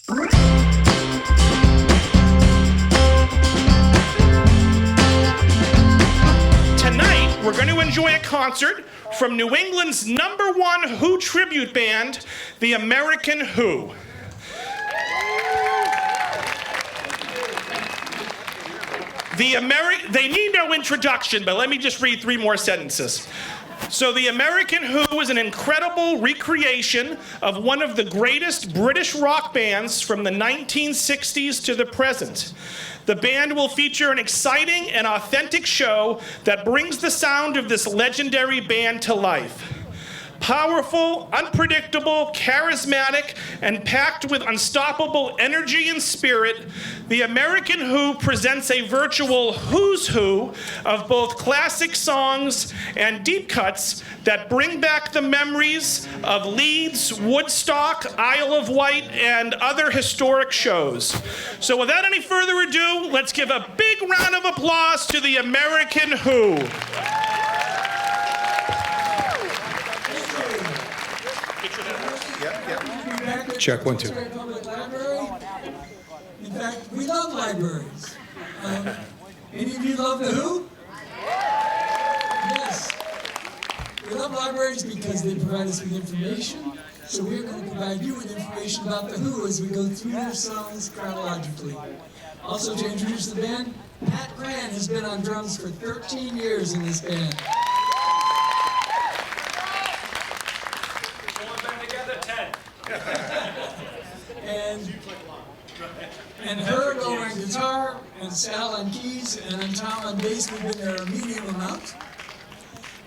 Tonight, we're going to enjoy a concert from New England's #1 Who tribute band, the American Who. They need no introduction, but let me just read 3 more sentences. So the American Who is an incredible recreation of one of the greatest British rock bands from the 1960s to the present. The band will feature an exciting and authentic show that brings the sound of this legendary band to life. Powerful, unpredictable, charismatic, and packed with unstoppable energy and spirit, the American Who presents a virtual who's who of both classic songs and deep cuts that bring back the memories of Leeds, Woodstock, Isle of Wight, and other historic shows. So without any further ado, let's give a big round of applause to the American Who. Check 1, 2. Public library. In fact, we love libraries. Any of you love the Who? Yes. We love libraries because they provide us with information. So we're going to provide you with information about the Who as we go through their songs chronologically. Also, to introduce the band, Pat Grant has been on drums for 13 years in this band. And Herb over on guitar, and Sal on keys, and then Tom on bass. We've been there a medium amount.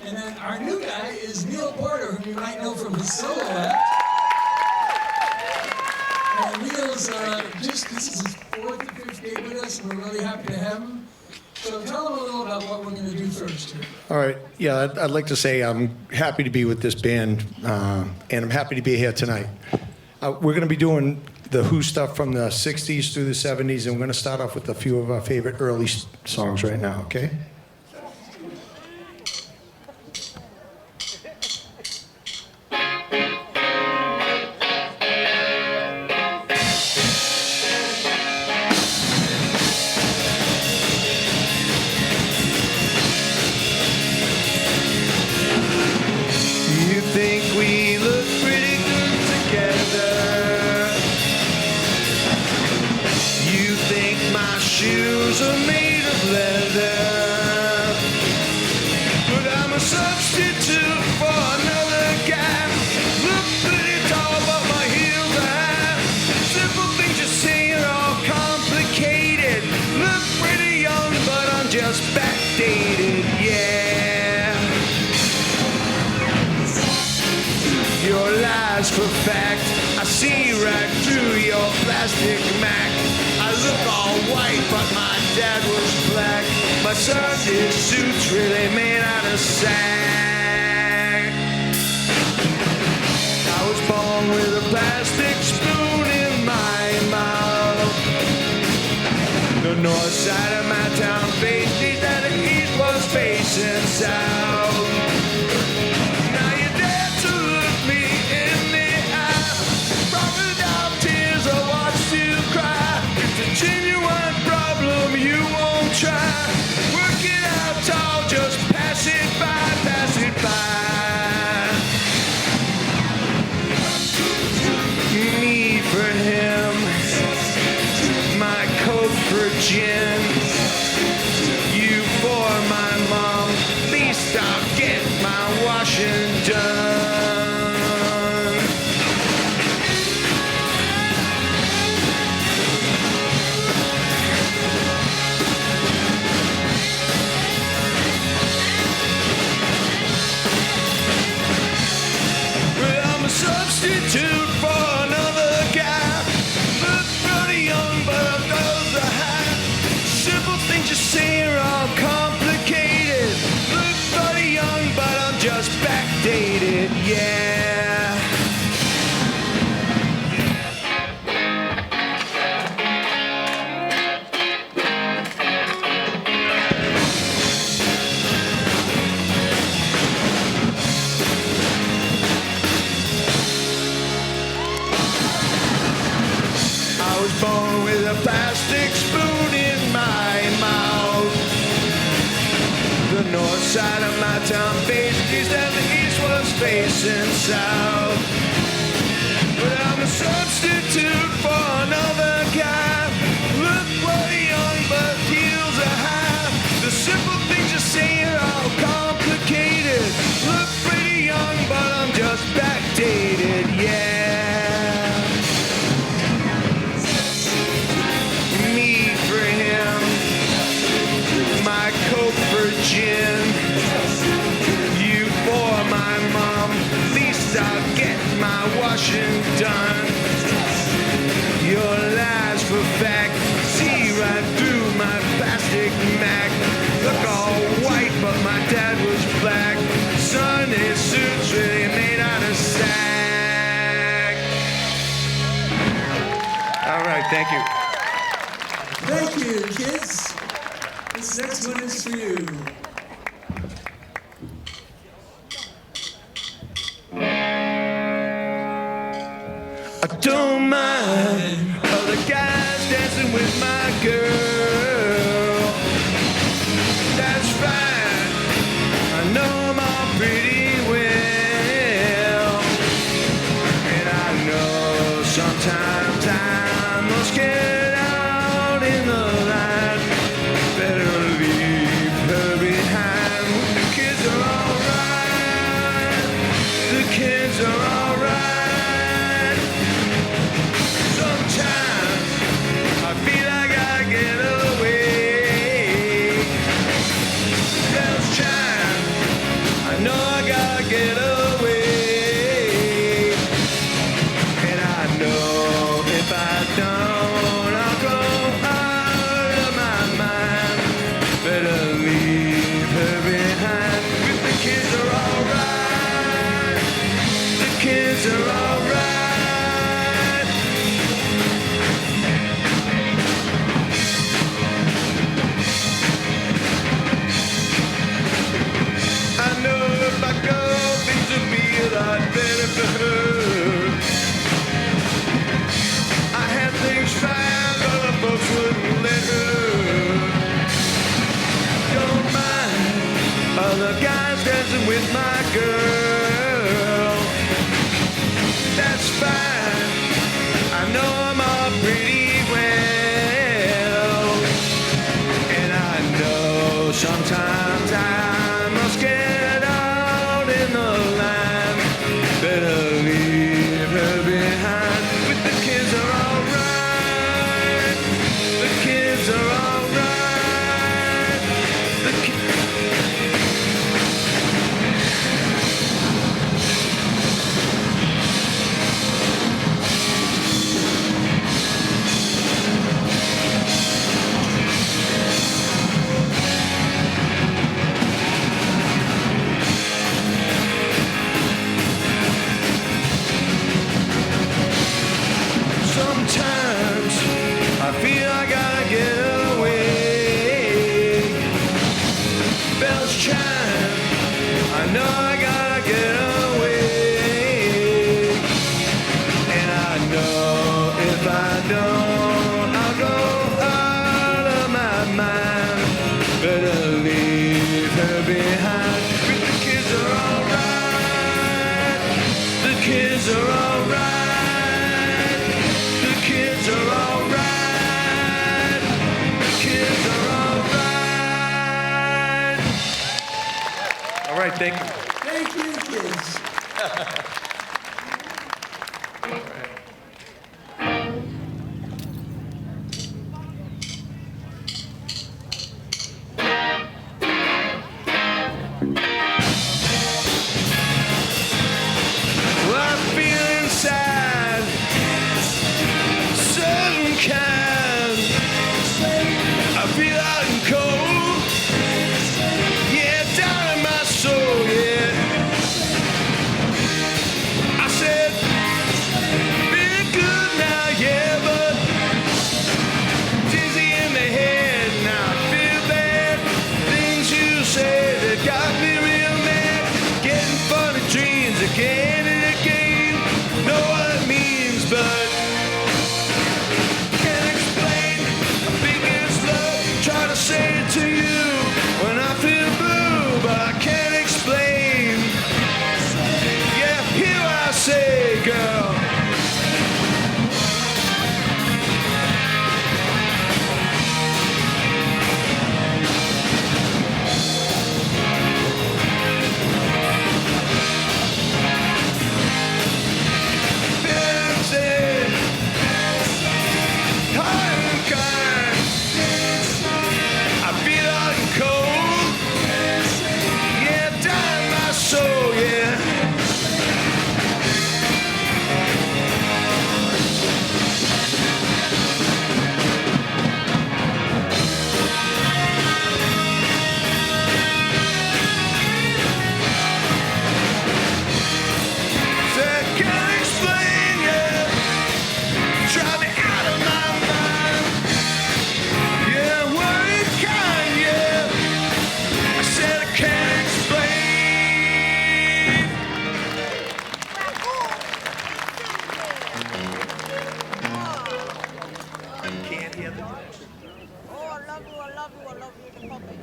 And then our new guy is Neil Porter, who you might know from his solo act. And Neil's this is his 4th or 5th gig with us, and we're really happy to have him. So tell them a little about what we're going to do first here. All right. Yeah, I'd like to say I'm happy to be with this band, and I'm happy to be here tonight. We're going to be doing the Who stuff from the 60s through the 70s, and we're going to start off with a few of our favorite early songs right now, okay? You think we look pretty good together? You think my shoes are made of leather? But I'm a substitute for another guy. Look pretty tall, but my heels are high. Simple things you say are all complicated. Look pretty young, but I'm just backdated, yeah. Your lies for fact. I see right through your plastic Mac. I look all white, but my dad was black. My Sunday suit's really made out of sack. I was born with a plastic spoon in my mouth. The north side of my town faced east, and the east was facing south. Now you dare to look me in the eye. Crocodile tears I watch you cry. It's a genuine problem you won't try. Work it out tall, just pass it by, pass it by. Me for him, my coat for gin. You for my mom, please stop, get my washing done. Well, I'm a substitute for another guy. Look pretty young, but I'm those are high. born with a plastic spoon in my mouth. The north side of my town faced east and the east was facing south. But I'm a substitute for another guy. Look what young but heels are high. The simple things you say are all complicated. Look pretty young but I'm just backdated, yeah. Me for him, my coke for gin. You for my mom, least I'll get my washing done. Your lies for fact, see right through my plastic Mac. Look all white, but my dad was black. Sunday suits really made out of sack. All right, thank you. Thank you, kids. This next one is for you. I don't mind other guys dancing with my girl. That's fine. I know them all pretty well. And I know sometimes I must get out in the line. Better leave her behind. The kids are alright. The kids are alright. Sometimes I feel like I get away. Bells chime. I know I gotta get away. And I know if I don't, I'll go out of my mind. Better leave her behind. If the kids are alright, the kids are alright. I know if I go, things will be a lot better for her. I had things fine, but the folks wouldn't let her. Don't mind other guys dancing with my girl. That's fine. I know I'm all pretty well. And I know sometimes I must get out in the line. Better leave her behind. But the kids are alright. The kids are alright. The Sometimes I feel I gotta get away. Bells chime, I know I gotta get away. And I know if I don't, I'll go out of my mind. Better leave her behind. But the kids are alright. The kids are alright. The kids are alright. The kids are alright. All right, thank you. Thank you, kids. Well, I feel inside certain kind. I feel out and cold. Yeah, down in my soul, yeah.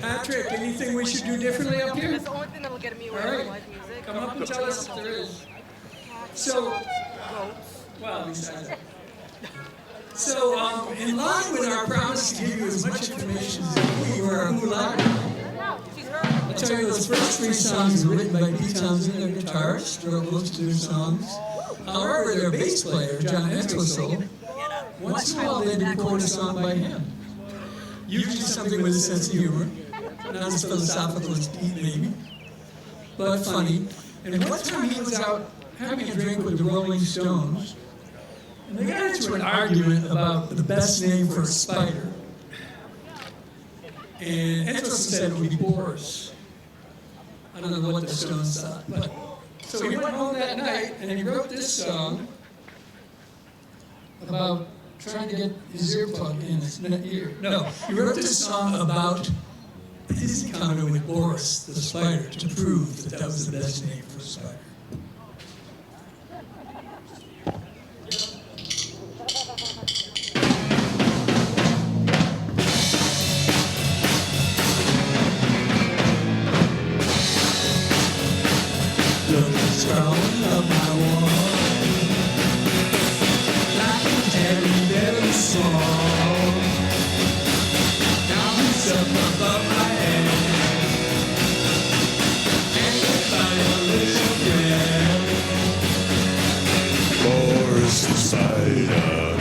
Patrick, anything we should do differently up here? That's the only thing that will get me All away from right. live music. Come up and tell us if there is. So, well, at least I know. So, in line with our promise to give you as much information as we were a Who Live. I'll tell you, those first three songs were written by Pete Townsend, their guitarist, wrote most of their songs. However, their bass player, John Entwistle, once in a while they'd record a song by him. Usually something with a sense of humor, not as philosophical as Pete maybe, but funny. And one time he was out having a drink with the Rolling Stones, and they got into an argument about the best name for a spider. And Entwistle said it would be Boris. I don't know what the Stones thought, but so he went home that night and he wrote this song about trying to get his earplug in his ear. No, he wrote this song about his encounter with Boris, the spider, to prove that that was the best name for a spider. Look, it's crawling up my wall like a teddy bear song. Now he's up above my head, hanging by a little thread. Boris the spider.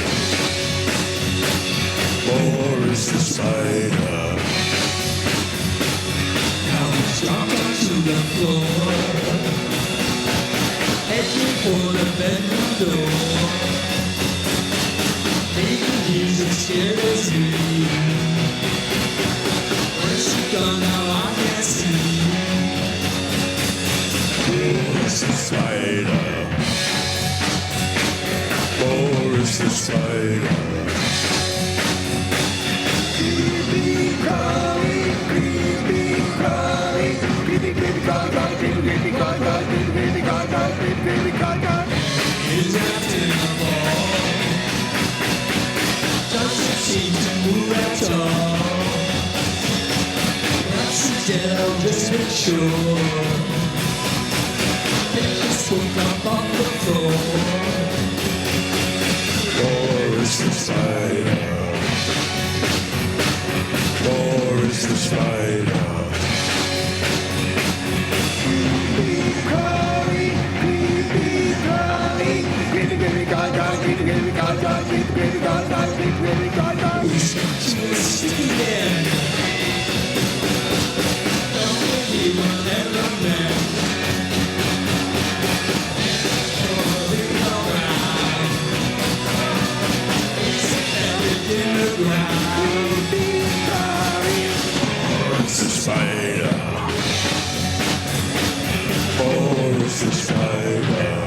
Boris the spider. Now he's dropped onto the floor, heading for the bedroom door. Maybe he's as scared as me. Where's she gone now? I can't see. Boris the spider. Boris the spider. Creepy crawling, creepy crawling, creepy creepy crawling, crawling, creepy creepy crawling, crawling, creepy creepy crawling, crawling, creepy creepy crawling, crawling. He's wrapped in a ball, doesn't seem to move at all. Perhaps he's dead, I'll just make sure. Pick this book up off the floor. Boris the spider. Boris the spider. Creepy crawling, creepy crawling, creepy creepy crawling, crawling, creepy creepy crawling, crawling, creepy creepy crawling, crawling, creepy creepy crawling, crawling. He's got to a sticky end. Don't think he will ever mend. Crawling around, he's embedded in the ground. Boris the spider. Boris the spider.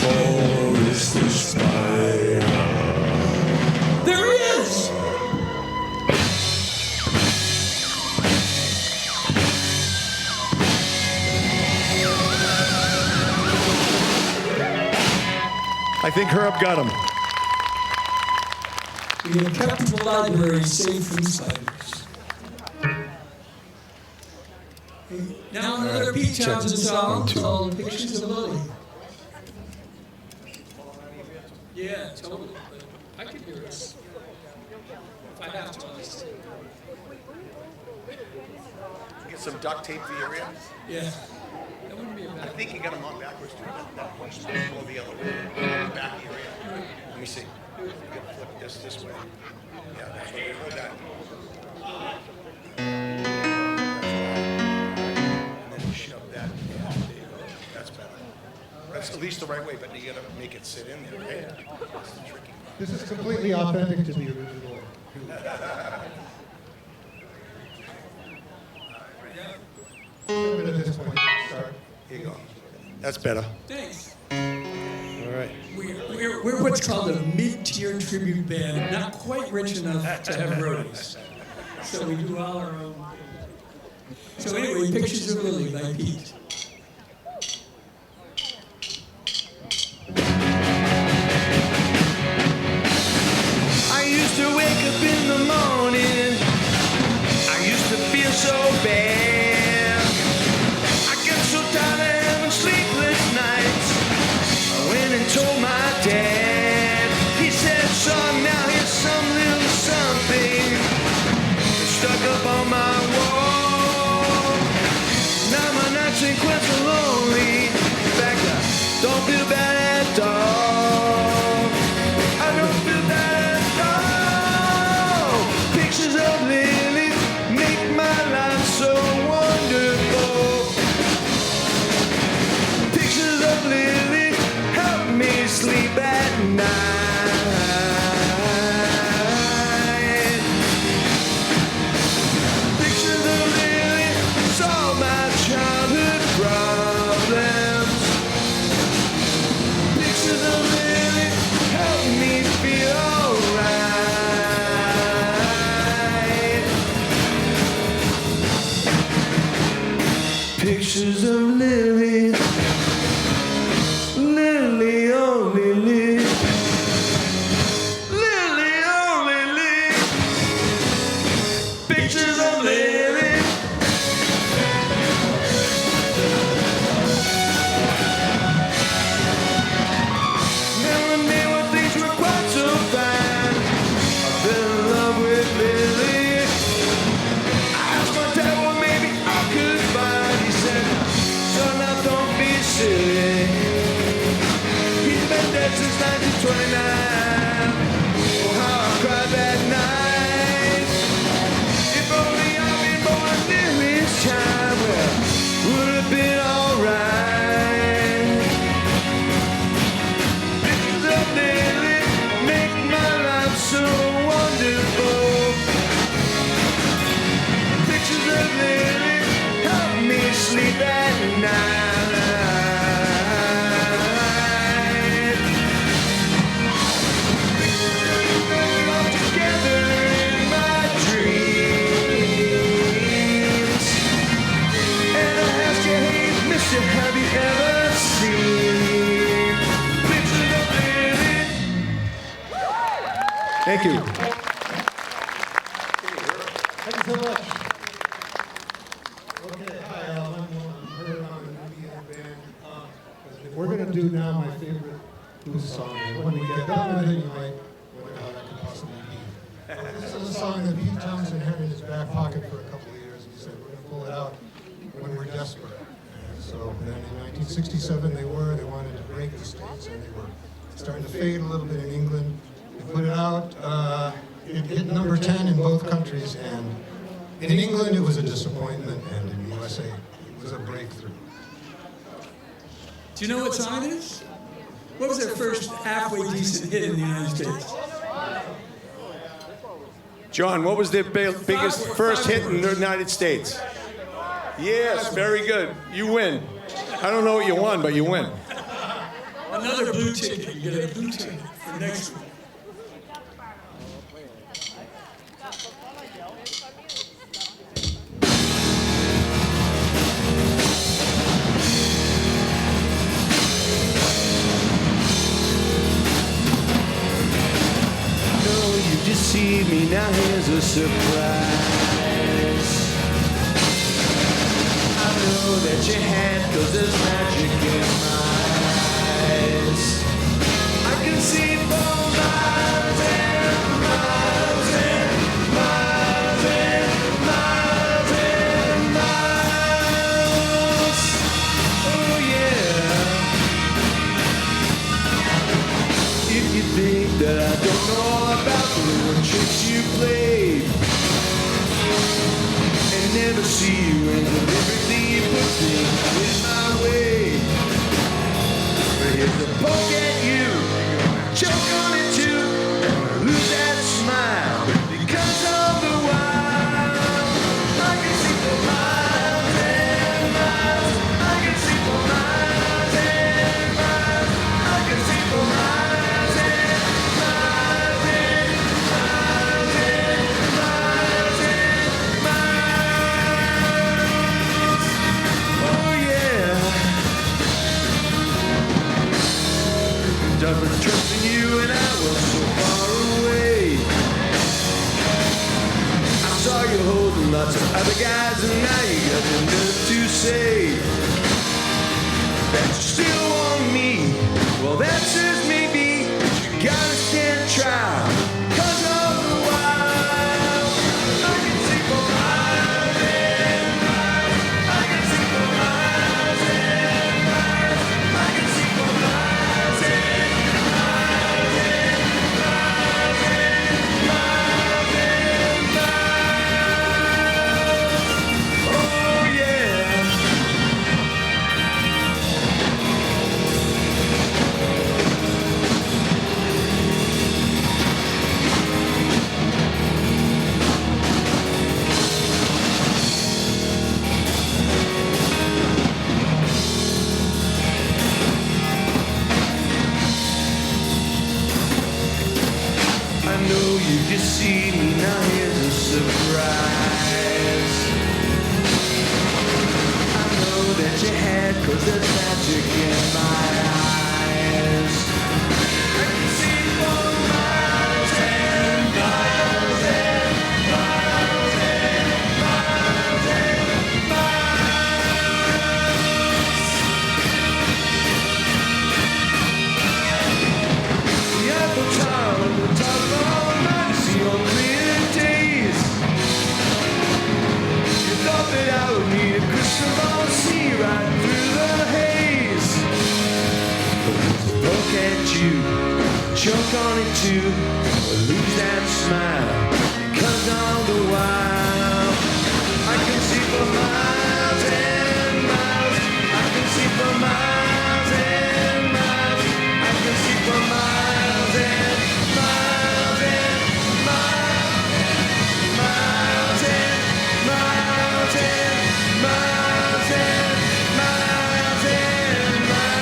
Boris the spider. There he is! I think Herb got him. We have kept the library safe from spiders. Now another Pete Townsend song called Pictures of Lily. Yeah, totally. But I could hear us. If I have to, at least. Get some duct tape for your area. Yeah. That wouldn't be a I bad think you got them on backwards too. That one's supposed to go the other way. Back of your ear. Let me see. You gotta flip this way. Yeah, that's what you hold that. And then you shove that. Yeah, there you go. That's better. That's at least the right way, but you gotta make it sit in there, right? That's the tricky part. This is completely authentic to the original. At this point, start. Here you go. That's better. Thanks. All right. We're what's called a mid-tier tribute band, not quite rich enough to have roadies. So we do all our own. So anyway, Pictures of Lily by Pete. Pictures of Lily, Lily, oh Lily, Lily, oh Lily. Pictures of Lily. Never knew when things were quite so fine. I fell in love with Lily. I asked my dad what maybe I could find. He said, son, now don't be silly. He's been dead since 1929. Oh, how I cried that night. If only I'd been born in this time, well, would have been alright. Pictures of Lily make my life so wonderful. Pictures of Lily help me sleep at night. Pictures of Lily all together in my dreams. And I ask you, hey, mister, have you ever seen pictures of Lily? Thank you. Thank you so much. Okay, hi, I'm Herb. I'm an Indian band. We're going to do now my favorite blues song. And when we get done with it, you might wonder how that could possibly be. This is a song that Pete Townsend had in his back pocket for a couple of years. He said, we're going to pull it out when we're desperate. And so then in 1967, they wanted to break the States, and they were starting to fade a little bit in England. They put it out. It hit number 10 in both countries, and in England it was a disappointment, and in the USA it was a breakthrough. Do you know what song it is? What was their first halfway decent hit in the United States? John, what was their biggest first hit in the United States? Yes, very good. You win. I don't know what you won, but you win. Another blue ticket. You get a blue ticket for next week. No, you deceived me, now here's a surprise. I know that you had, 'cause there's magic in my eyes. I can see for miles and miles and miles and miles and miles. Oh yeah. If you think that I don't know all about the little tricks you played, and never see you in everything you put things in my way. But here's the poke at you, choke on it too, lose that smile because of the wild. I can see for miles and miles. I can see for miles and miles. I can see for miles and miles and miles and miles and miles. Oh yeah. I've been trusting you and I was so far away. I saw you holding lots of other guys, and now you got the nerve to say that you still want me. Well, that says maybe you gotta stand trial 'cause of the wild. I can see for miles and miles. I can see for miles and miles. I can see for miles and miles and miles and miles and miles. Oh yeah. I know you just see me, now here's a surprise. I know that that you had, 'cause there's magic in my eyes. I can see for miles and miles and miles and miles and miles. The Eiffel Tower on the top of all night, see on clear days. You thought that I would need a crystal ball, see right through the haze. Look at you, choke on it too, lose that smile, because all the while I can see for miles and miles, I can see for miles and miles, I can see for miles and miles and miles and miles and miles and miles and miles.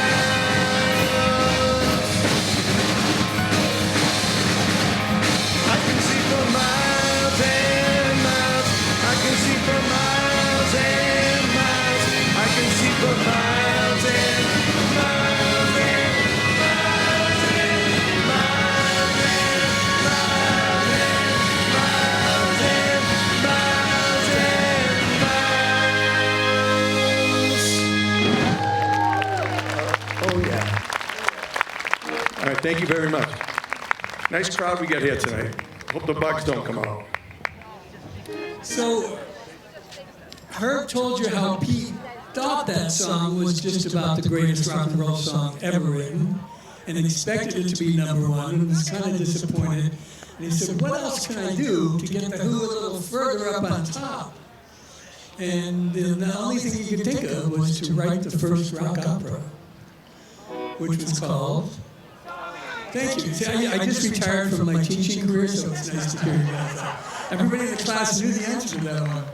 I can see for miles and miles. I can see for miles and miles. I can see for miles and miles and miles and miles and miles and miles and miles. Oh yeah. All right, thank you very much. Nice crowd we got here tonight. Hope the bugs don't come out. So, Herb told you how Pete thought that song was just about the greatest rock and roll song ever written, and expected it to be number one, and was kind of disappointed. And he said, what else can I do to get the Who a little further up on top? And the only thing he could think of was to write the first rock opera, which was called... Thank you. See, I just retired from my teaching career, so it's nice to hear you guys. Everybody in the class knew the answer to that one.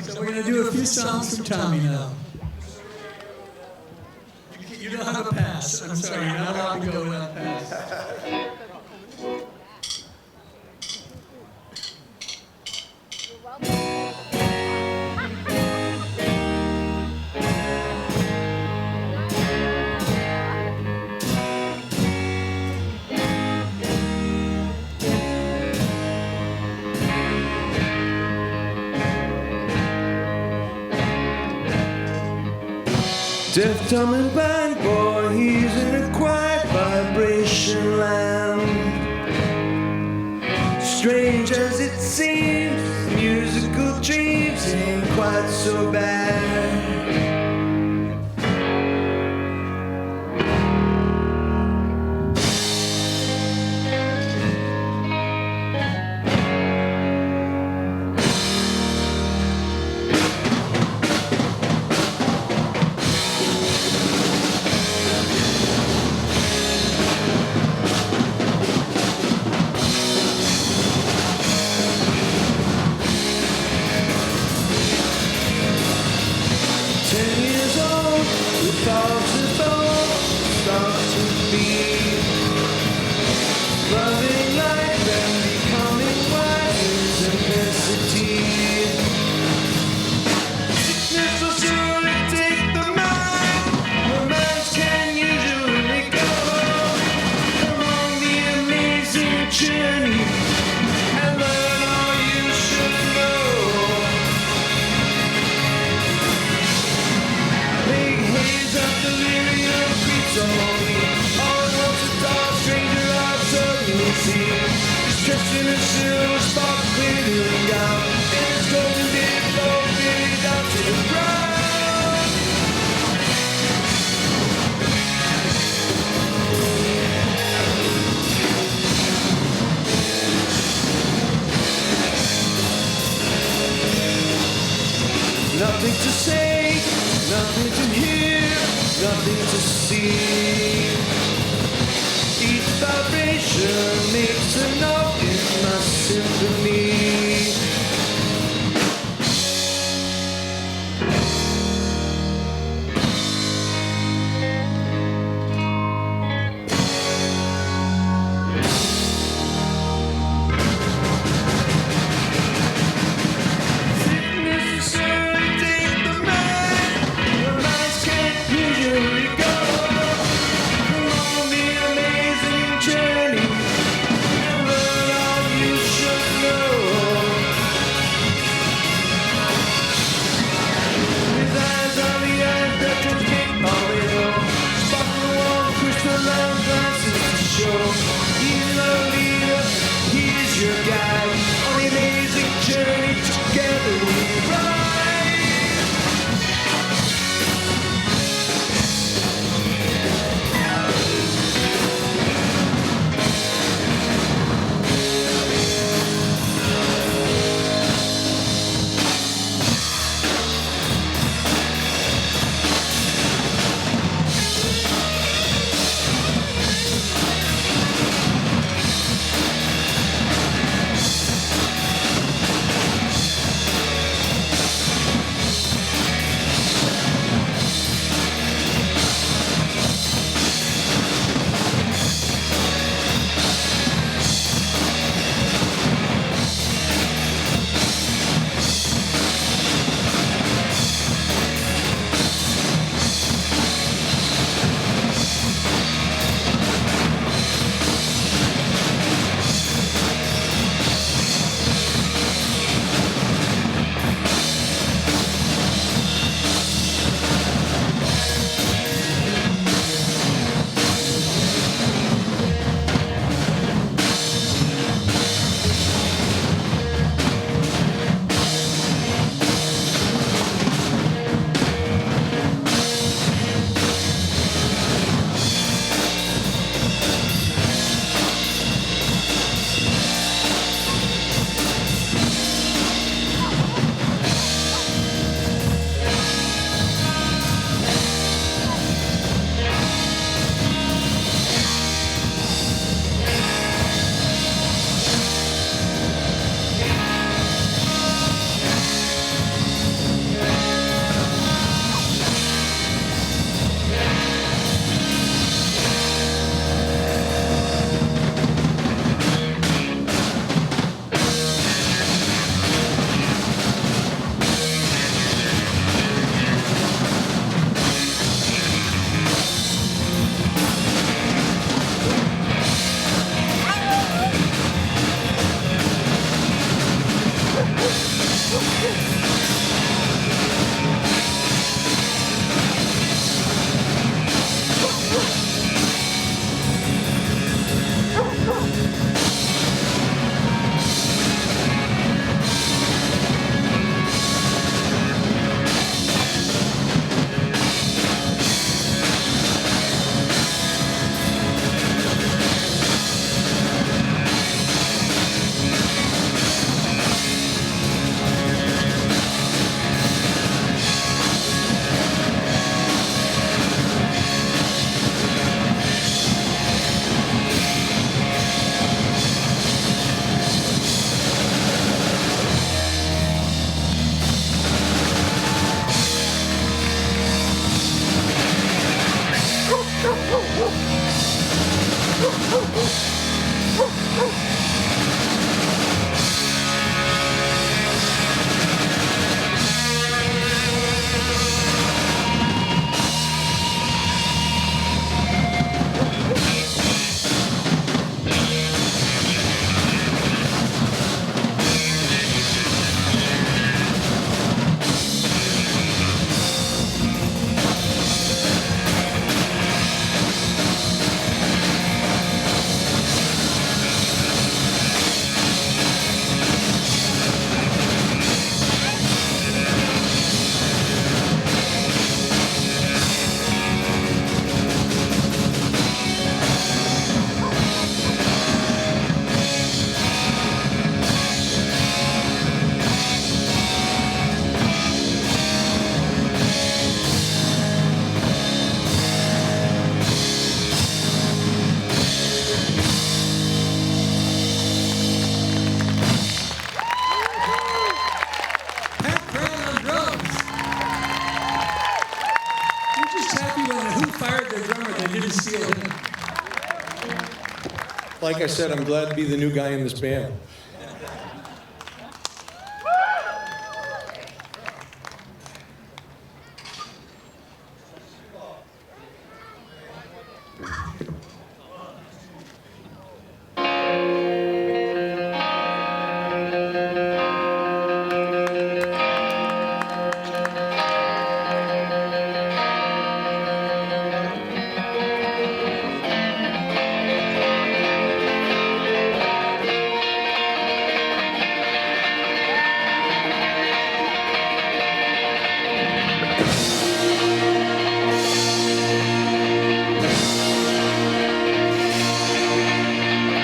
So we're going to do a few songs from Tommy now. You don't have a pass. I'm sorry, you're not allowed to go without a pass. Deaf, dumb, and blind boy, he's in a quiet vibration land. Strange as it seems, musical dreams ain't quite so bad. Nothing to say, nothing to hear, nothing to see. Each vibration makes a note in my symphony. Sickness is sure to take the man. Like I said, I'm glad to be the new guy in this band.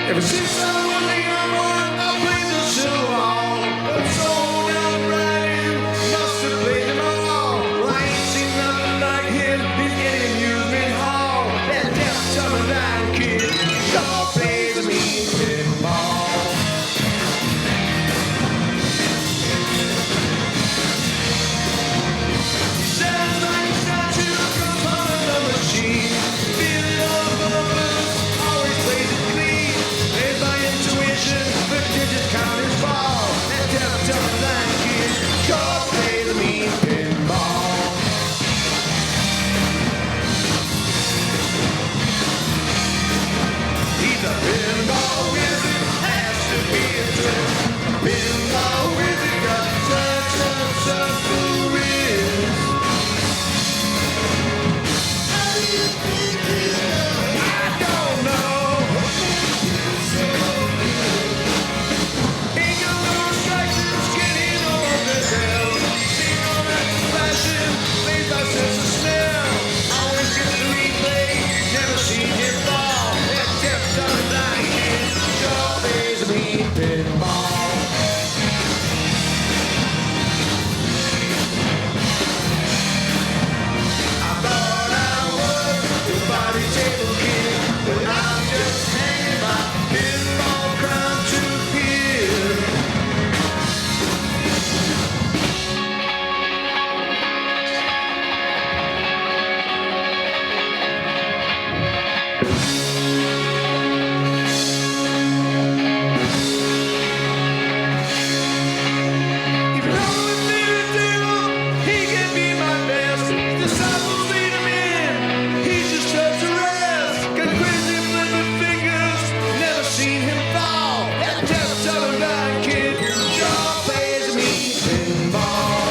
Ever since I was a young boy, I played the Chilwell. But so down right, must have played them all. Well, I ain't seen nothing like him. He's getting amusement hall. That deaf summertime kid sure plays a mean pinball. Sounds like a statue comes on the machine. Feel it all bubbles, always plays it clean. There's my intuition, the digits count his ball. That deaf summertime kid sure plays a mean pinball. He's a pinball wizard, has to be a trip. A pinball wizard got such a wrist. I don't know. Ain't got no distractions, getting over the hill. See all that flashing, plays by sense of smell. Always gets the replay, never seen him fall. That deaf summertime kid sure plays a mean pinball. I thought I was the body table kid, but I'm just hanging my pinball crown to here. Even though it's near zero, he can be my best. Disciples lead him in, he just does the rest. Got crazy flipping fingers, never seen him fall. That deaf summertime kid sure plays me pinball.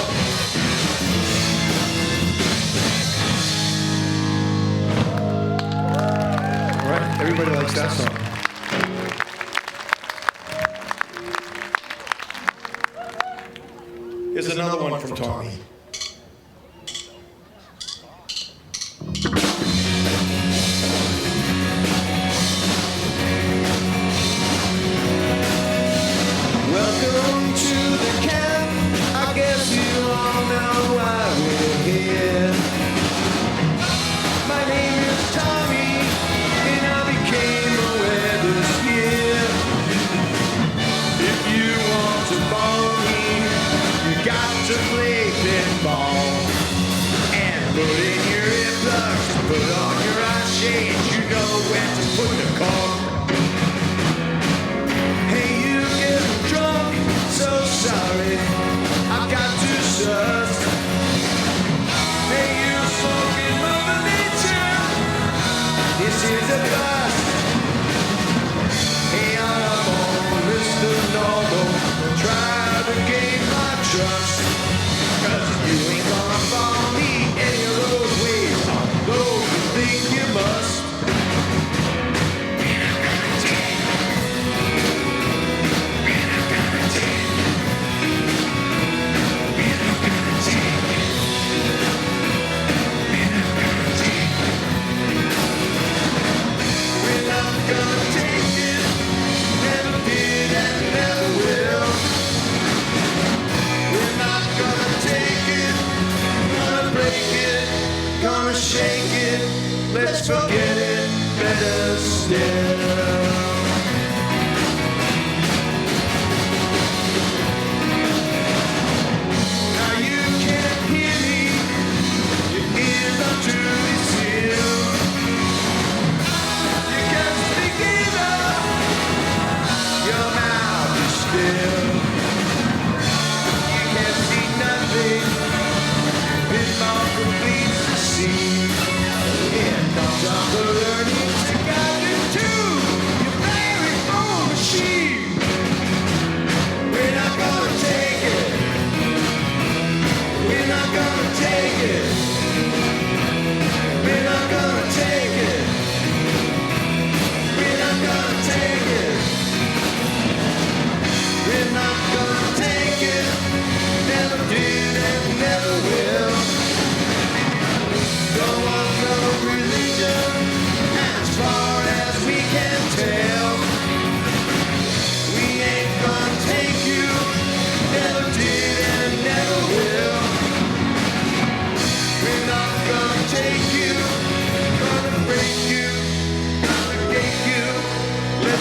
All right, everybody likes that song. Here's another one from Tommy. Welcome to the camp. I guess you all know why we're here. My name is Tommy, and I became aware this year. If you want to follow me, you got to play fair.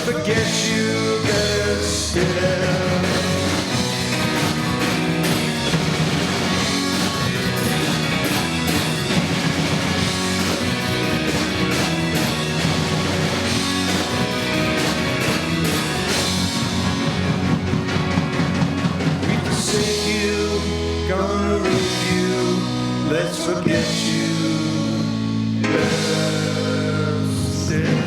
forget you better still. We forsake you, gonna leave you, let's forget you better still.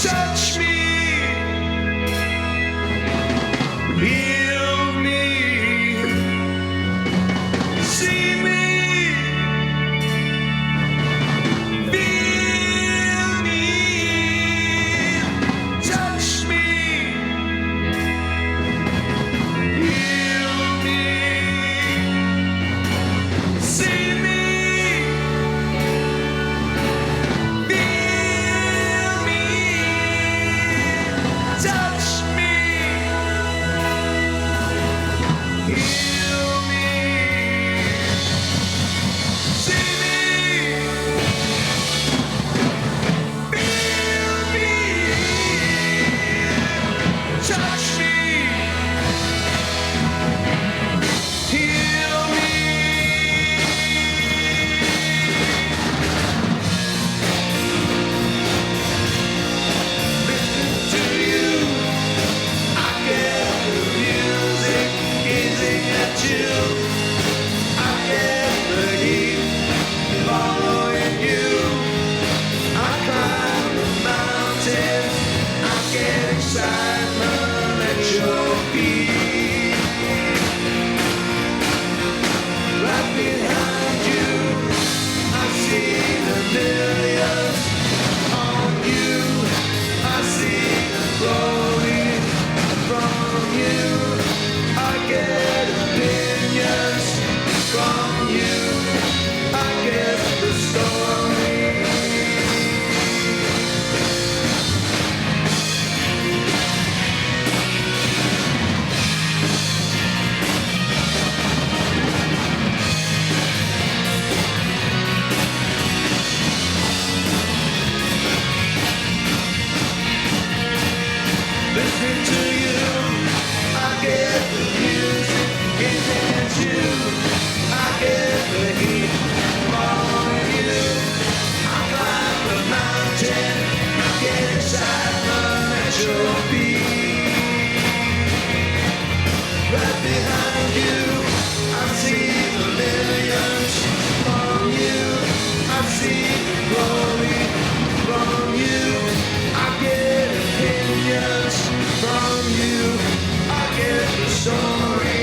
Touch me, heal me, see me, feel me, touch me, heal me, see me. Touch me, heal me, see me, feel me, touch me, heal me. Listen to you. I get the music gazing at you. I get the heat following you. I climb the mountain. I get excitement at your feet. Right behind you, I see the millions on you. I see the glory. From you, I get opinions. From you, I get the story. Listening to you, I get the music gazing at you. I get the heat following you. I climb the mountain. I get excitement at your feet. Right behind you, I see the millions. From you, I see the glory. From you, I get opinions. From you, I get the story.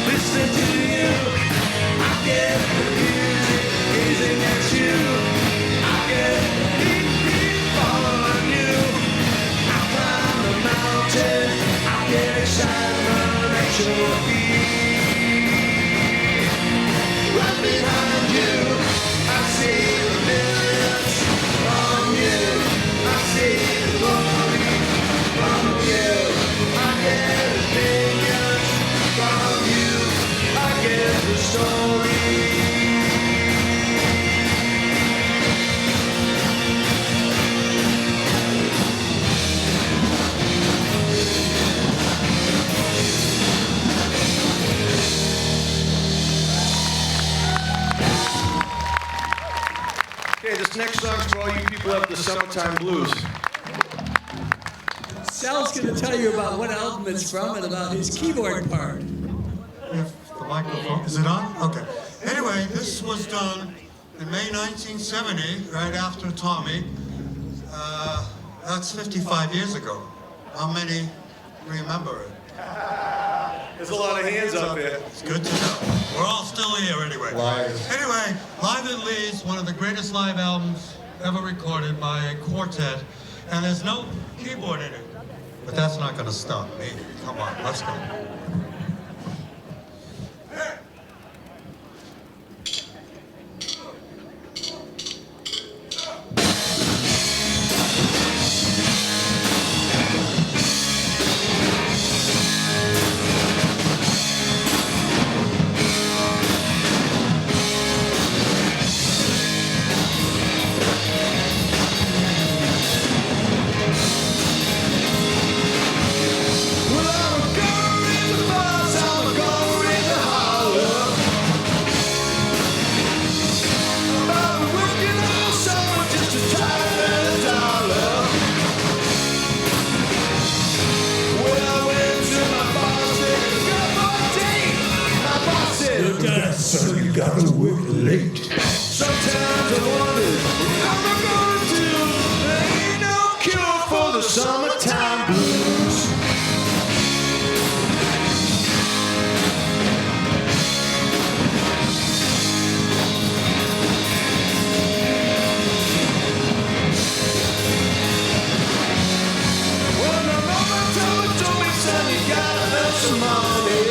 Listen to you, I get the music gazing at you. I get the heat following you. I climb the mountain, I get excitement at your feet. Right behind you, I see the millions. From you, I see the glory. From you, I get opinions. From you, I get the story. Okay, this next song's for all you people who have the summertime blues. Sal's going to tell you about what album it's from and about his keyboard part. If the microphone, is it on? Okay. Anyway, this was done in May 1970, right after Tommy. That's 55 years ago. How many remember it? There's a lot of hands up here. It's good to know. We're all still here anyway. Liars. Anyway, Live at Lee's, one of the greatest live albums ever recorded by a quartet, and there's no keyboard in it. But that's not going to stop me. Come on, let's go. So you gotta work late. Sometimes I wonder what I'm gonna do. There ain't no cure for the summertime blues. Well, my mama told me, son, you gotta earn some money.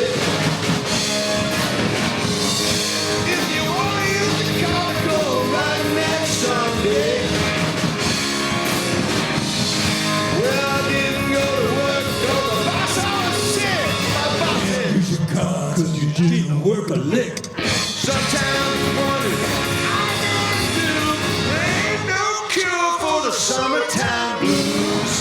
If you wanna use the car to go right next Sunday. Well, I didn't go to work, 'cause the boss always said, my boss said, Use your car 'cause you didn't work a lick. sometimes I wonder how I'm gonna do. There ain't no cure for the summertime blues.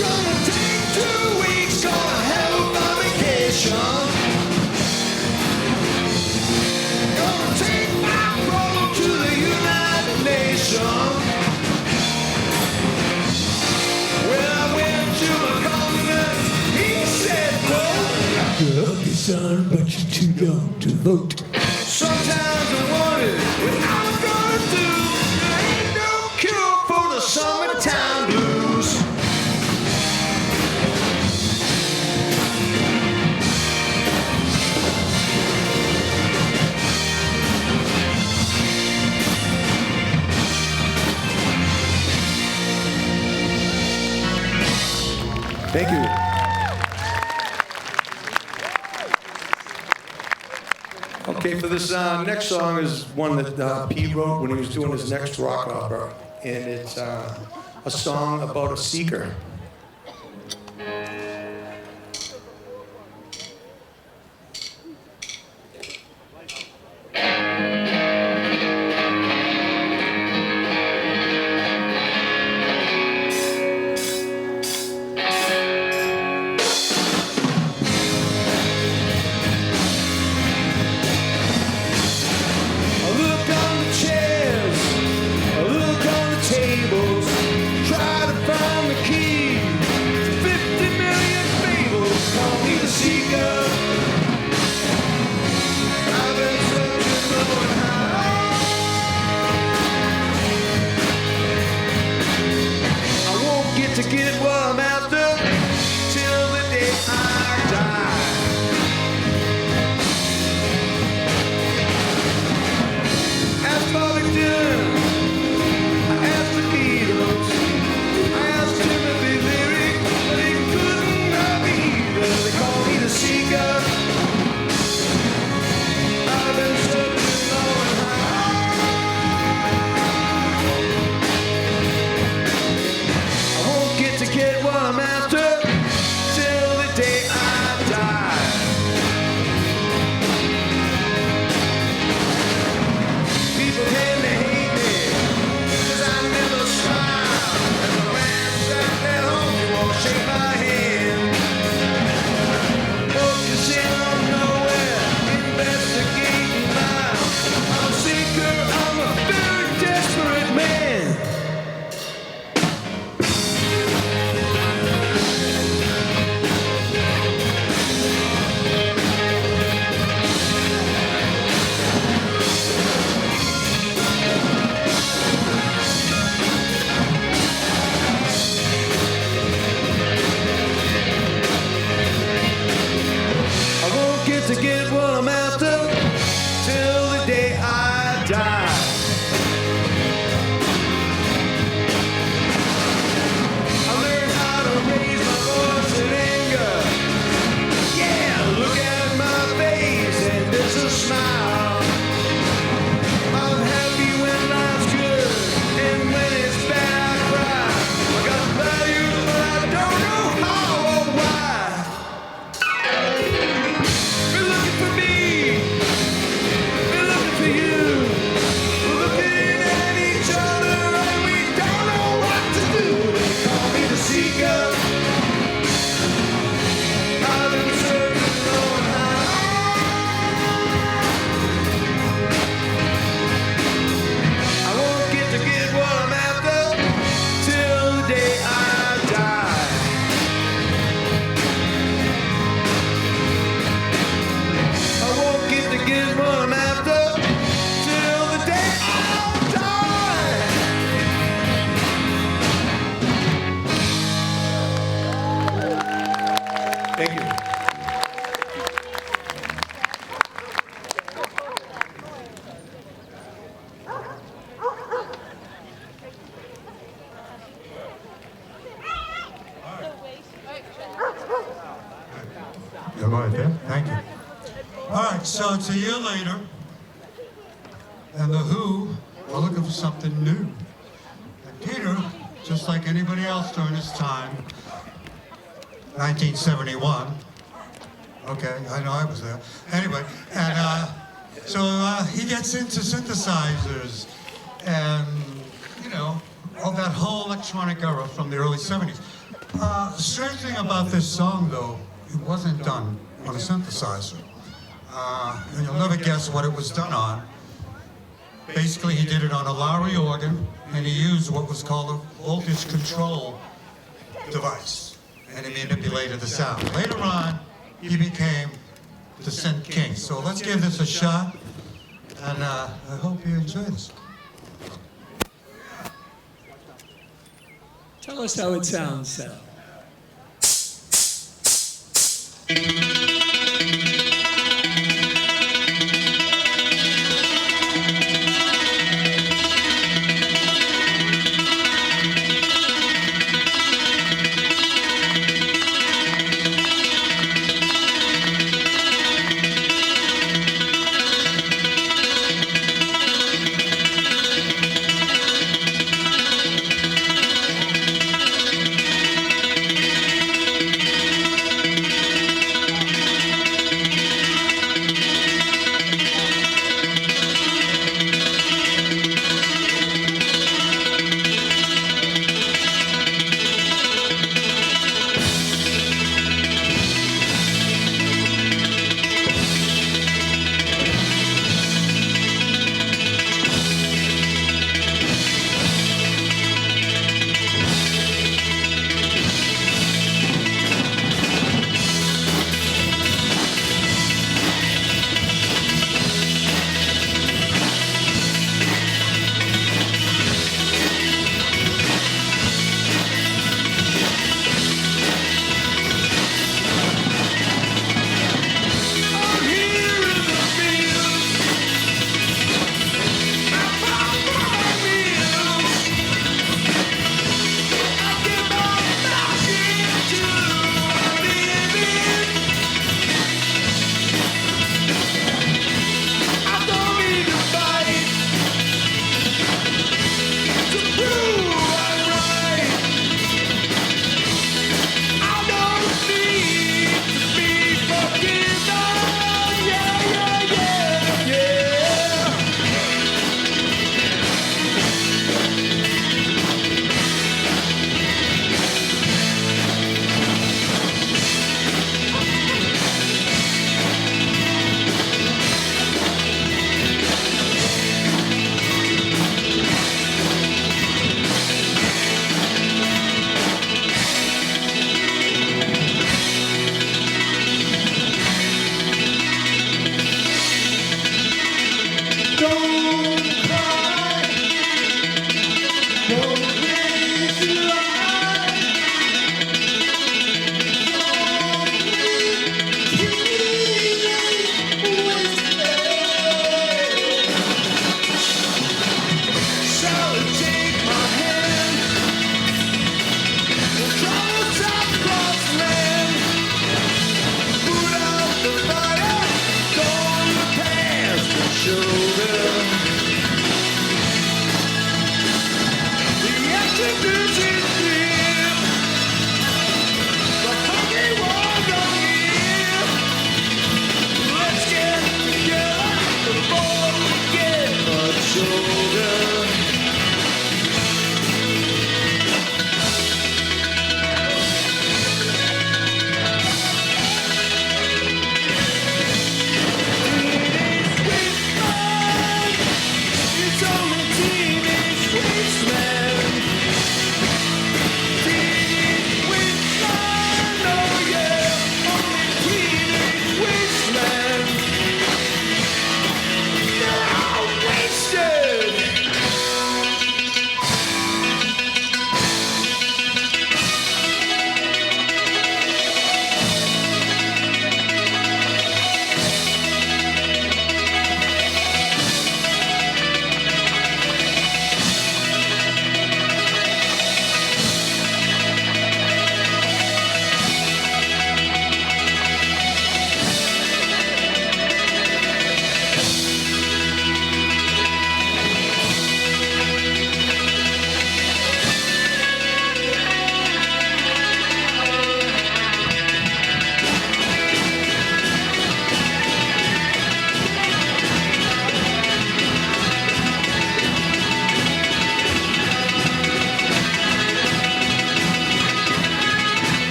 Gonna take 2 weeks, gonna have my vacation. Gonna take my problem to the United Nations. When I went to my congressman, he said, "Well, You're lucky, son, but you're too young to vote. sometimes I wonder what I'm gonna do. There ain't no cure for the summertime blues." Thank you. Okay, for this next song is one that Pete wrote when he was doing his next rock opera, and it's a song about a seeker. I look on the chairs, I look on the tables, try to find the key to 50 million fables. Call me the seeker. I've been searching low and high. I won't get what I'm after till the day I die. Asked Bobby Dylan, I asked the Beatles, I asked Timothy Leary, but he couldn't have either. They call me the seeker. I've been searching low and high. Am I there? Thank you. All right, so it's a year later, and the Who are looking for something new. And Peter, just like anybody else during this time, 1971. Okay, I know I was there. Anyway, and so he gets into synthesizers and, you know, all that whole electronic era from the early 70s. The strange thing about this song, though, it wasn't done on a synthesizer. And you'll never guess what it was done on. Basically, he did it on a Lowry organ, and he used what was called a voltage control device, and he manipulated the sound. Later on, he became the synth king. So let's give this a shot, and I hope you enjoy this. Tell us how it sounds, Sal.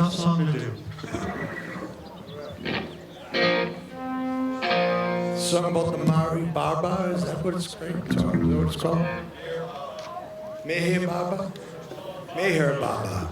tough song to do. Song about the Mari Baba, is that what it's called? Is that what it's called? Meher Baba? Meher Baba.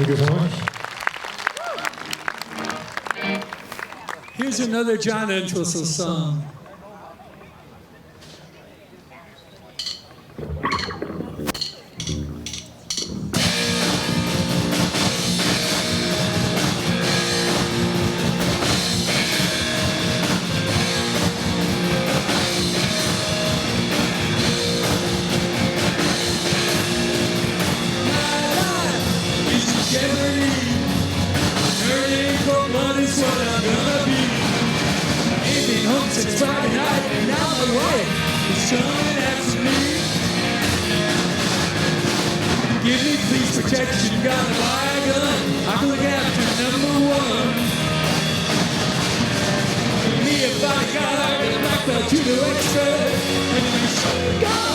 Thank you so much. Here's another John Entwistle song. It's Friday night and now my wife is coming after me. Give me please protection, gotta buy a gun. I can look after number one. Give me a bodyguard and a black belt judo expert and a machine gun.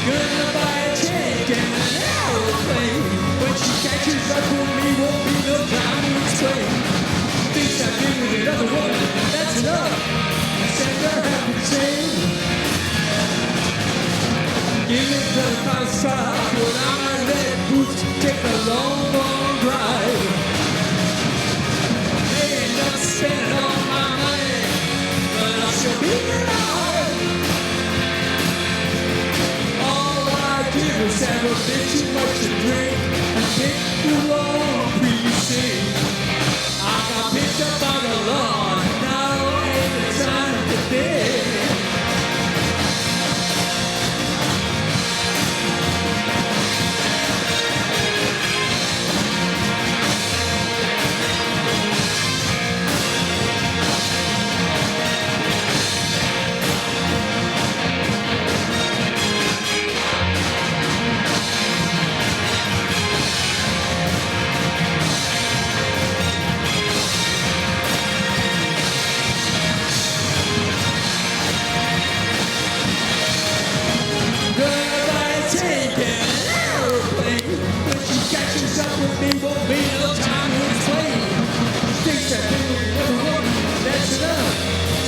Gonna buy a tank and an aeroplane. When she catches up with me, won't be no time to explain. Thinks I've been with another woman, that's enough. Send her half insane. Give me the fast car, put on my red boots, take a long, long drive. They end up spending all my money, but I'll still be alive. Have a bit too much to drink and pick the wrong precinct. I got picked up by the law, now ain't the time to think.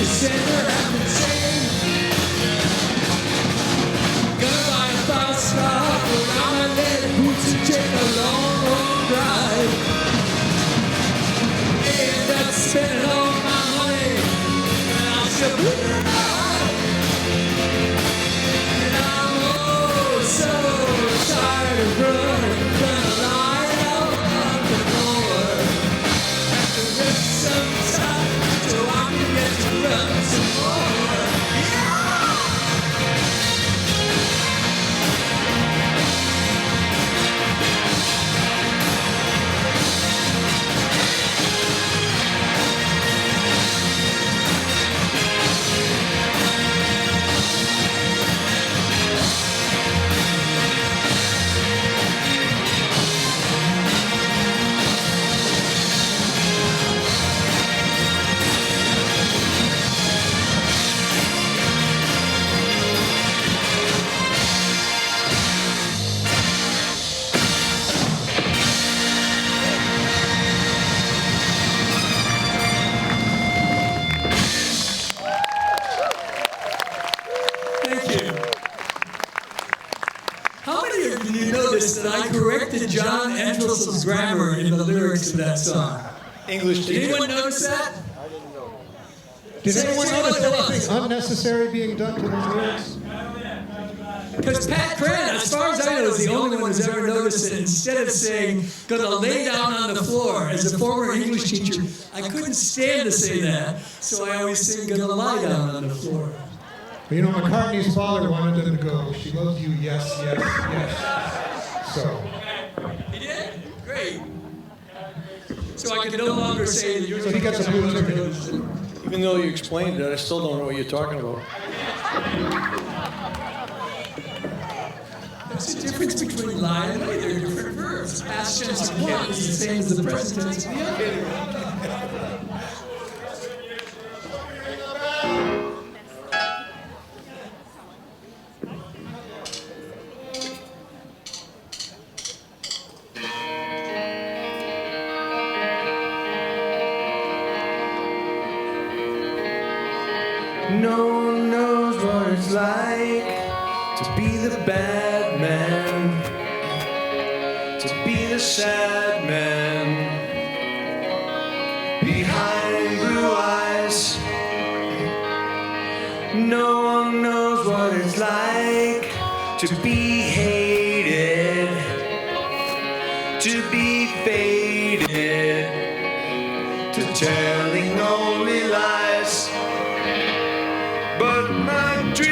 Send her out insane. Gonna buy a fast car, put on my leather boots and take a long, long drive. End up spending all my money, and I'm still bleeding alive. And I'm oh so tired of running, gonna lie out on the floor. Have to rest some time so I can get to run some more. Yeah! Thank you. How many of you noticed that I corrected John Entwistle's grammar in the lyrics of that song? English. Did anyone notice that? Did anyone Say notice what it anything was. unnecessary being done to those lyrics? Because Pat Cran, as far as I know, is the only one who's ever noticed it. Instead of saying, gonna lay down on the floor, as a former English teacher, I couldn't stand to say that, so I always sing, gonna lie down on the floor. But you know, McCartney's father wanted them to go, she loves you, yes, yes, yes. So, He did? Great. So I can no longer say that you're so he gets a blue ticket. Even though you explained it, I still don't know what you're talking about. There's a difference between lie and lay. They're different verbs. Past tense of one is the same as the present tense of the other. No one knows what it's like to be the bad man, to be the sad man behind blue eyes. No one knows what it's like to be hated, to be faded, to telling only lies. But my dreams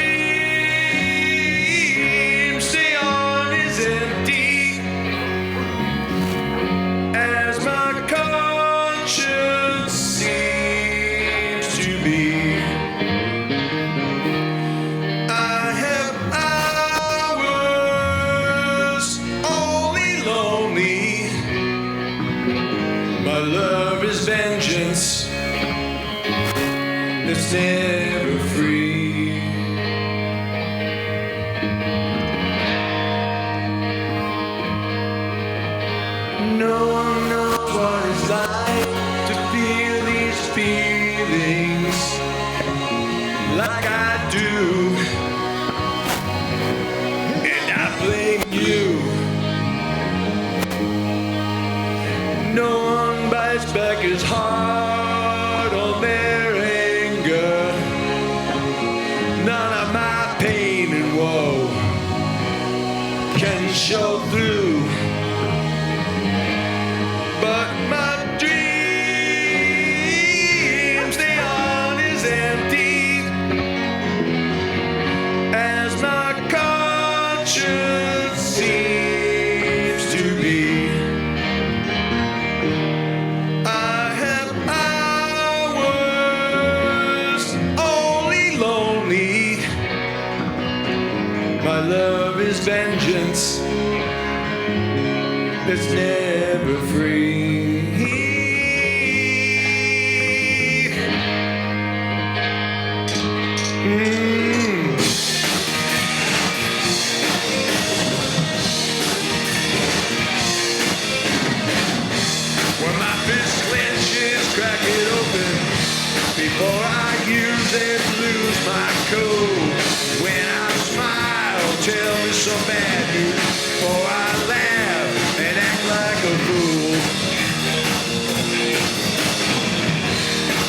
stay on as empty as my conscience seems to be. I have hours only lonely. My love is vengeance that's never free. No one knows what it's like to feel these feelings like I do, and I blame you. No one bites back as hard on their anger. None of my pain and woe can show through. But my dreams, they aren't as empty as my conscience seems to be. I have hours only lonely. My love is vengeance that's never free. When my fist clenches, crack it open before I use it, lose my cool. When I smile, tell me some bad news before I laugh and act like a fool.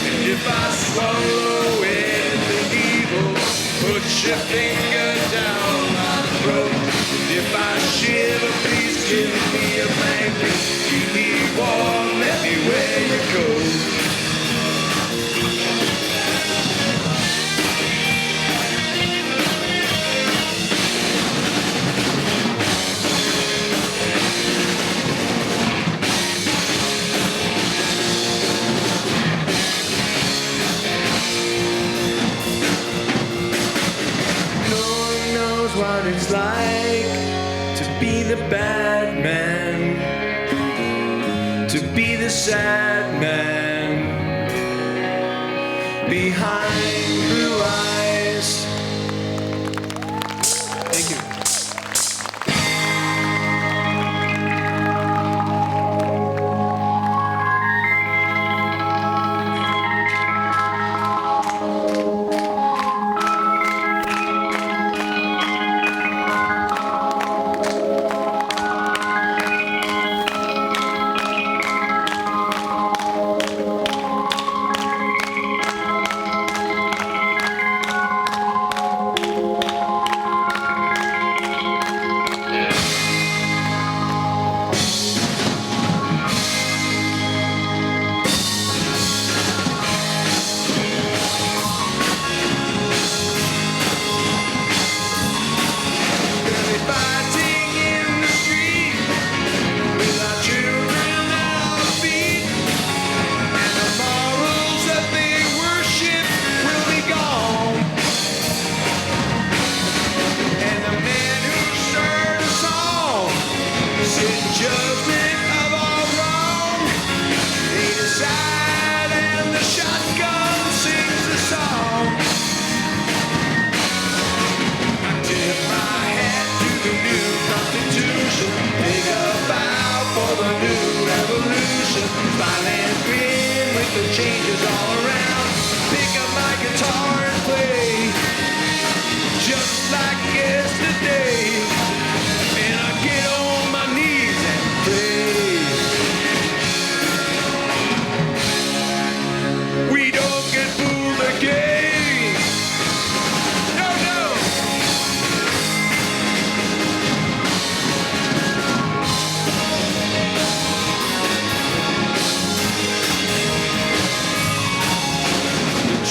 And if I swallow anything evil, put your finger down my throat. If I shiver, please give me a blanket. Keep me warm, let me wear your coat. No one knows what it's like to be the bad man, to be the sad man behind blue eyes. Thank you. Judgment of all wrong, they decide and the shotgun sings the song. I tip my hat to the new Constitution, take a bow for the new revolution. Smile and grin with the changes all around. Pick up my guitar and play, just like yesterday. And I get on my knees and pray. We don't get fooled again. No, no.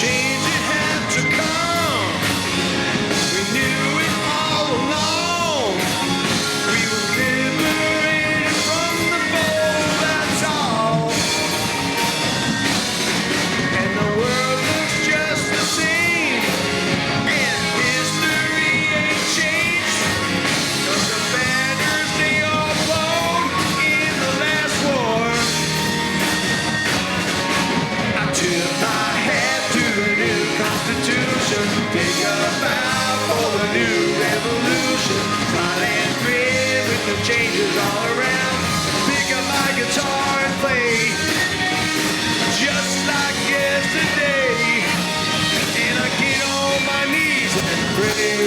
Change it had to come. We knew it all along. We were liberated from the fold, that's all. And the world looks just the same. And history ain't changed. 'Cause the banners, they all blown in the last war. I tip my hat to the new Constitution. Take a bow for the new revolution. Smile and grin with the changes all around. Pick up my guitar and play, just like yesterday. And I get on my knees and pray.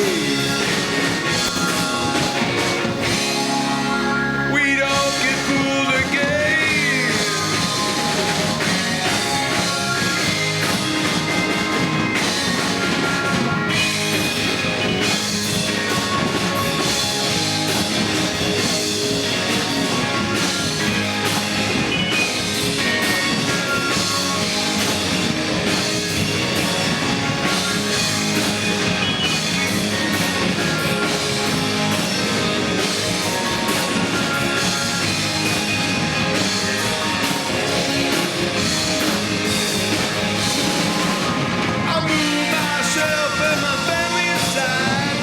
We don't get fooled again. I move myself and my family aside.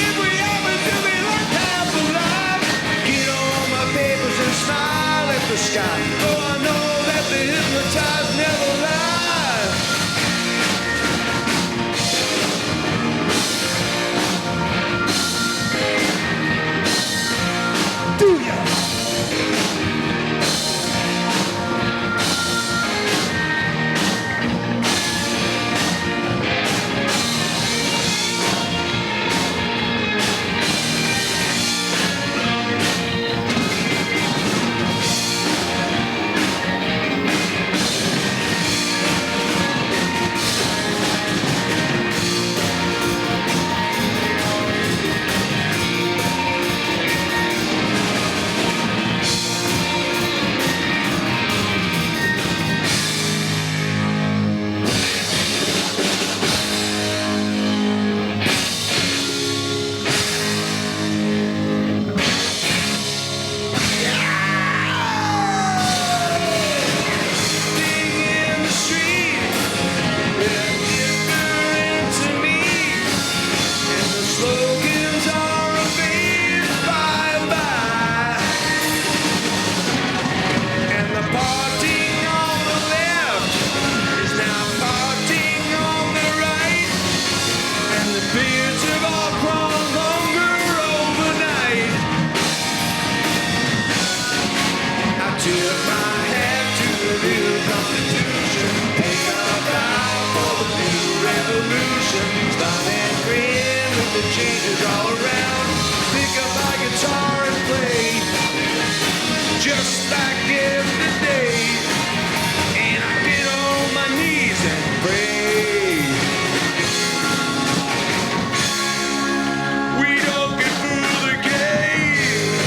If we ever do be left half alive, get on my papers and smile at the sky. Oh, I know that the hypnotized never lie. Do ya? In the street, they're different to me, and the slogans are a fade bye-bye. And the parting on the left is now parting on the right, and the beards have all grown longer overnight. I tip my hat to the new Constitution. Take a bow for the new revolution. Smile and grin with the changes all around. Pick up my guitar and play, just like yesterday. And I get on my knees and pray. We don't get fooled again.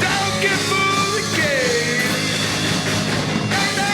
Don't get fooled again. No, no.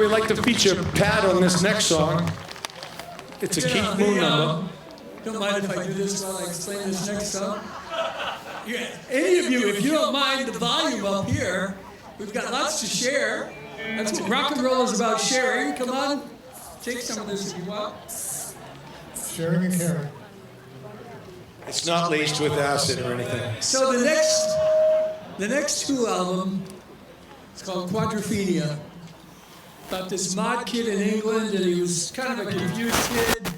we'd like to feature Pat on this next song. It's a Keith Moon number. Don't mind if I do this while I explain this next song? Yeah, any of you, if you don't mind the volume up here, we've got lots to share. That's what rock and roll is about, sharing. Come on, take some of this if you want. Sharing and caring. It's not laced with acid or anything. So the next Who album, it's called Quadrophenia. About this mod kid in England, and he was kind of a confused kid,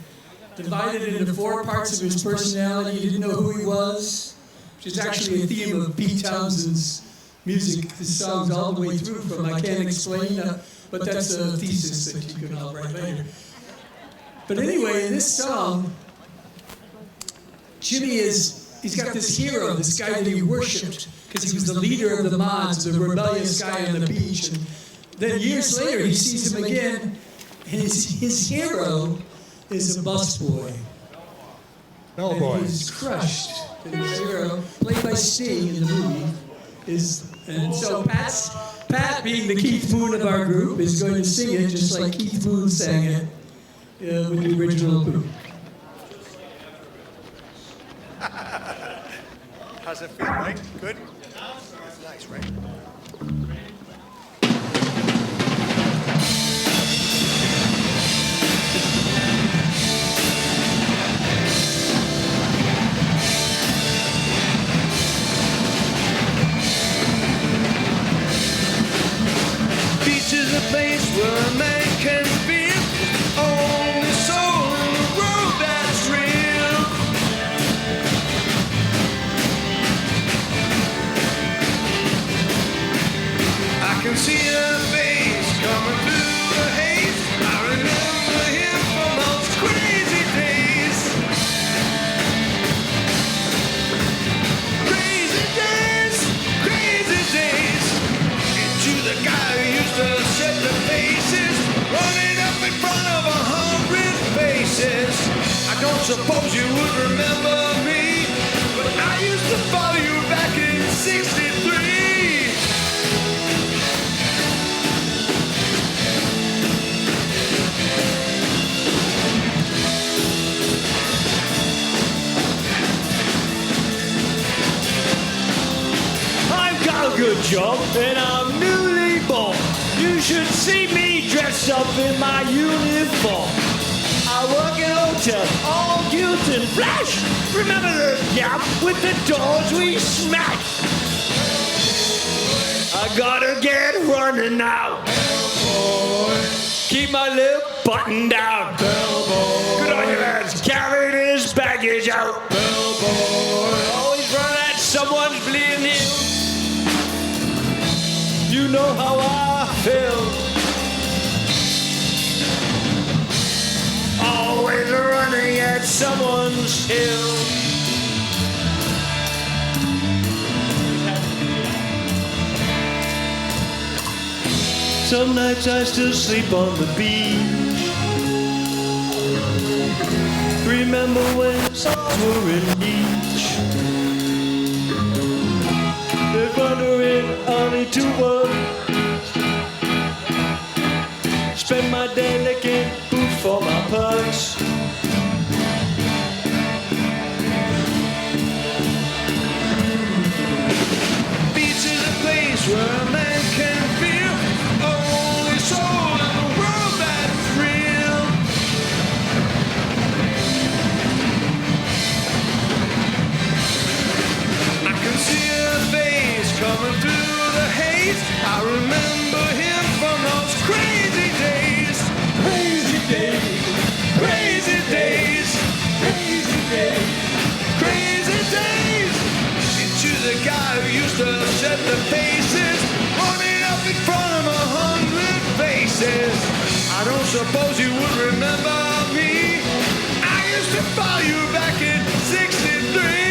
divided into 4 parts of his personality. He didn't know who he was, which is actually a theme of Pete Townshend's music, his songs all the way through from I Can't Explain, but that's a thesis that you can all write later. But anyway, in this song, Jimmy he's got this hero, this guy that he worshipped, because he was the leader of the mods, the rebellious guy on the beach. And then years later, he sees him again, and his hero is a busboy. Bellboy. And he's crushed. And his hero, played by Sting in the movie, and so Pat, being the Keith Moon of our group, is going to sing it just like Keith Moon sang it with the original Who. How's it feel, Mike? Good? Nice, right? Beach is a place where a man can feel only soul in the world that's real. I can see her face coming through the haze. I remember him from those crazy days. Crazy days, crazy days. Into the guy who used to set the faces, running up in front of 100 faces. I don't suppose you would remember me, but I used to follow you back in '63. I've got a good job and I'm newly born. You should see me dressed up in my uniform. I work in a hotel, all guilt and flash. Remember the gap with the doors we smashed? I gotta get running now. Keep my lip buttoned down. Good on you lads, carrying his baggage out. Always run at someone's bleeding heel. You know how I feel. Always running at someone's hill. Some nights I still sleep on the beach. Remember when the stars were in reach. They're wondering only to work. Spend my day licking boot for my purse. Beach is a place where a man can feel only soul in the world that's real. I can see her face coming through the haze. I remember him from those crazy days. Crazy days. Crazy days. Crazy days. Crazy days. Into the guy who used to set the faces, running up in front of 100 faces. I don't suppose you would remember me. I used to follow you back in '63.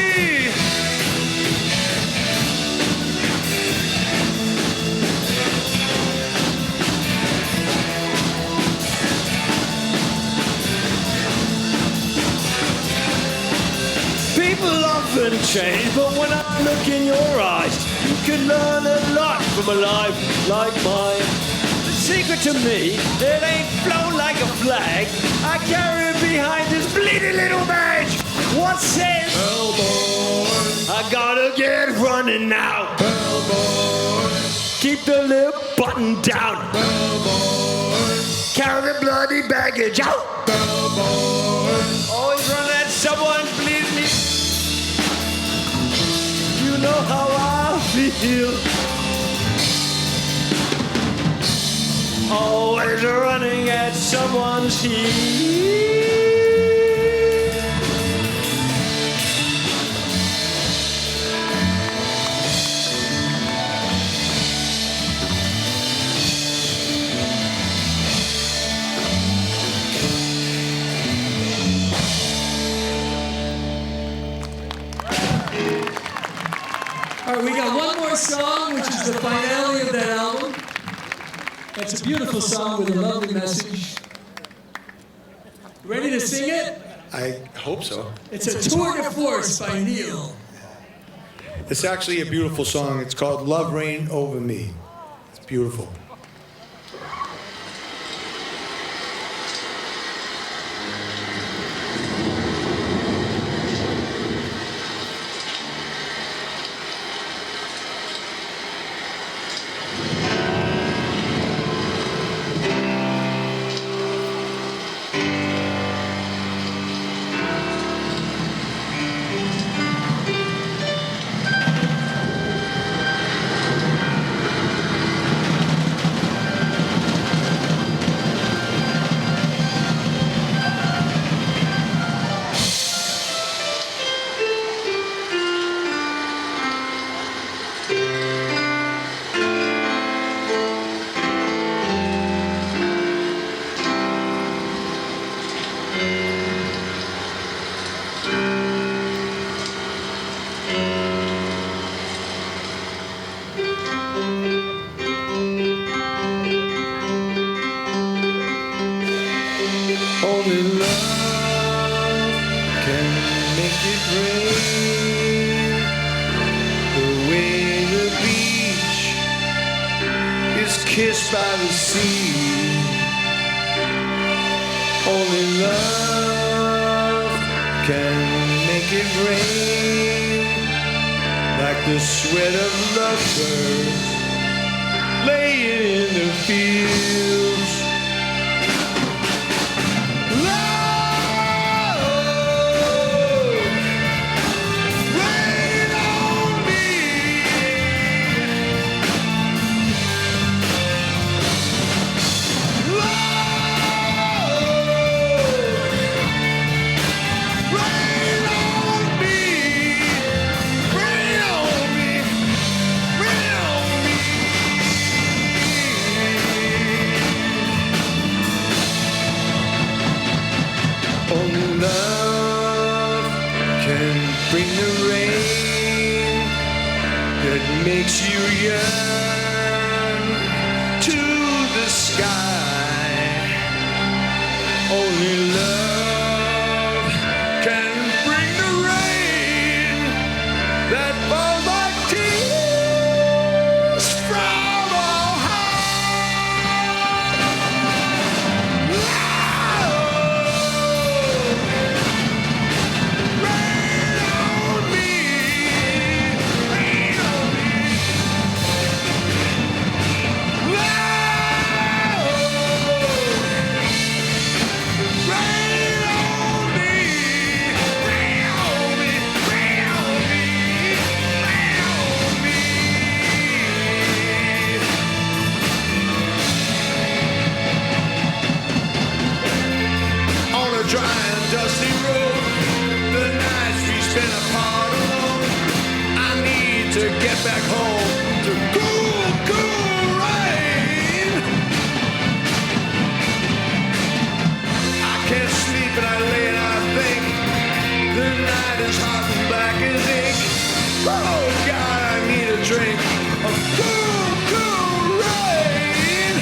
People often change, but when I look in your eyes, you can learn a lot from a life like mine. The secret to me. It ain't flown like a flag. I carry it behind this bleeding little badge. What says? Bellboy. I gotta get running now. Bellboy. Keep the lip button down. Bellboy. Carry the bloody baggage out. Bellboy. Always run at someone bleeding me. You know how I feel. Always running at someone's heel. All right, we got one more song, which is the finale of that album. It's a beautiful song with a lovely message. Ready to sing it? I hope so. It's a tour de force by Neil. It's actually a beautiful song. It's called Love Reign Over Me. It's beautiful. Only love can make it rain. The way the beach is kissed by the sea. Only love can make it rain. Like the sweat of lovebirds laying in the fields. Only love can bring the rain that makes you yearn to the sky. Only love can bring the rain that falls like tears from on dry and dusty road, the nights we spent apart alone. I need to get back home to cool, cool rain. I can't sleep and I lay and I think the night is hot and black as ink. Oh God, I need a drink of cool, cool rain.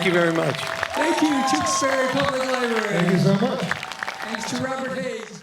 Thank you very much. Thank you, Tewksbury Public Library. Thank you so much. Thanks to Robert Hayes.